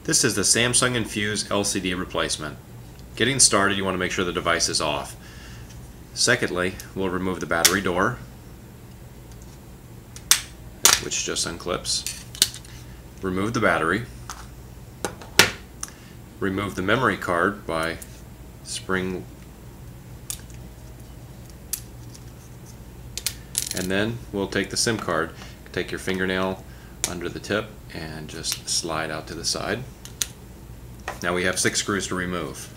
This is the Samsung Infuse LCD replacement. Getting started, you want to make sure the device is off. Secondly, we'll remove the battery door, which just unclips. Remove the battery. Remove the memory card by spring, and then we'll take the SIM card. Take your fingernail under the tip and just slide out to the side. Now we have 6 screws to remove.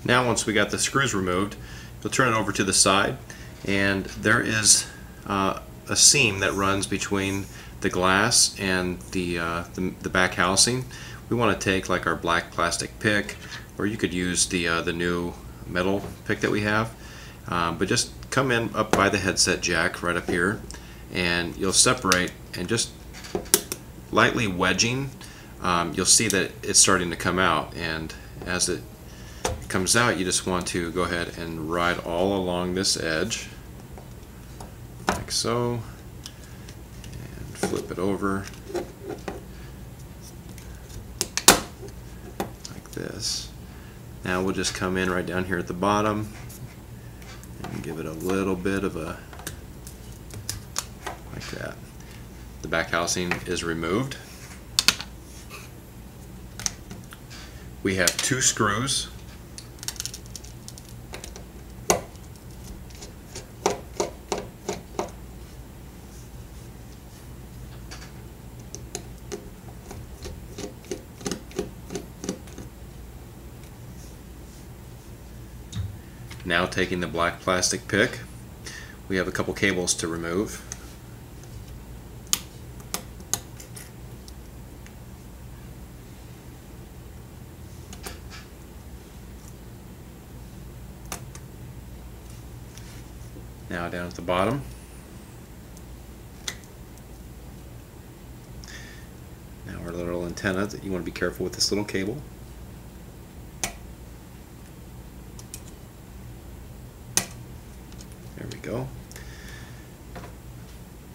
Now once we got the screws removed, you'll turn it over to the side, and there is a seam that runs between the glass and the back housing. We want to take like our black plastic pick, or you could use the new metal pick that we have, but just come in up by the headset jack right up here, and you'll separate, and just lightly wedging, you'll see that it's starting to come out, and as it comes out, you just want to go ahead and ride all along this edge like so, and flip it over like this. Now we'll just come in right down here at the bottom and give it a little bit of a, like that. The back housing is removed. We have 2 screws. Now taking the black plastic pick, we have a couple cables to remove. Now down at the bottom, now our little antenna, that you want to be careful with this little cable. There we go.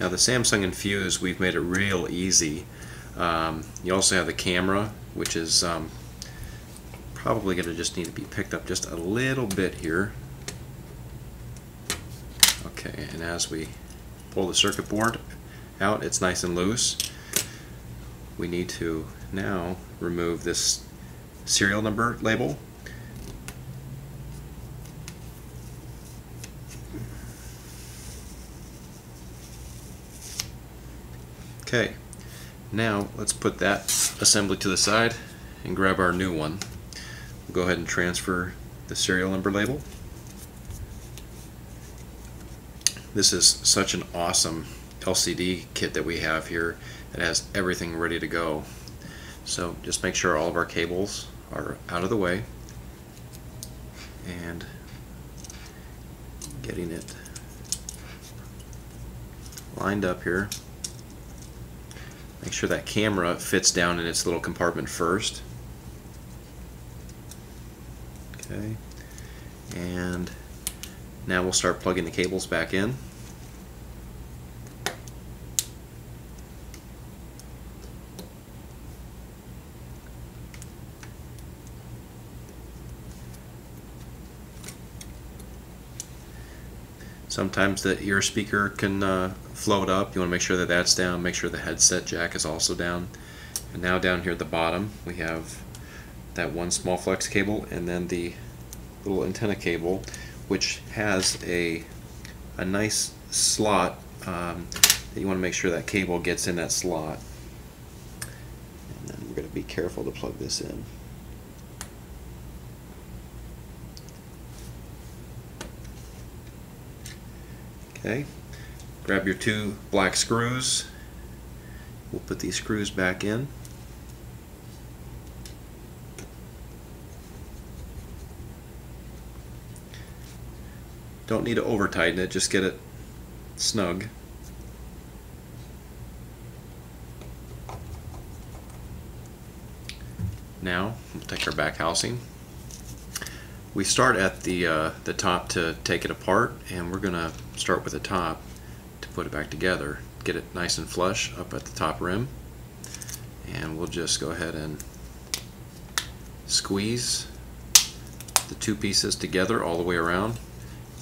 Now the Samsung Infuse, we've made it real easy. You also have the camera, which is probably going to just need to be picked up just a little bit here. Okay, and as we pull the circuit board out, it's nice and loose. We need to now remove this serial number label. Okay, now let's put that assembly to the side and grab our new one. We'll go ahead and transfer the serial number label. This is such an awesome LCD kit that we have here. It has everything ready to go. So just make sure all of our cables are out of the way, and getting it lined up here. Make sure that camera fits down in its little compartment first. Okay, and now we'll start plugging the cables back in. Sometimes the ear speaker can float up. You want to make sure that that's down. Make sure the headset jack is also down. And now down here at the bottom we have that one small flex cable, and then the little antenna cable, which has a nice slot that you want to make sure that cable gets in that slot. And then we're going to be careful to plug this in. Okay, grab your two black screws. We'll put these screws back in. Don't need to over tighten it, just get it snug. Now we'll take our back housing. We start at the top to take it apart, and we're going to start with the top to put it back together. Get it nice and flush up at the top rim, and we'll just go ahead and squeeze the two pieces together all the way around,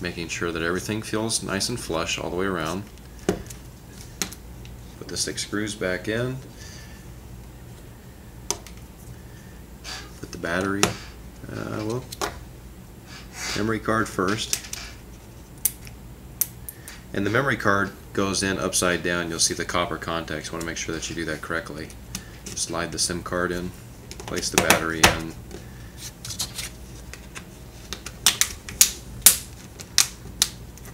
making sure that everything feels nice and flush all the way around. Put the 6 screws back in. Put the battery, well, memory card first. And the memory card goes in upside down. You'll see the copper contacts. You want to make sure that you do that correctly. Slide the SIM card in, place the battery in.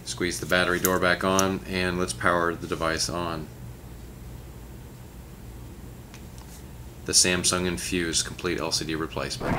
Squeeze the battery door back on, and let's power the device on. The Samsung Infuse complete LCD replacement.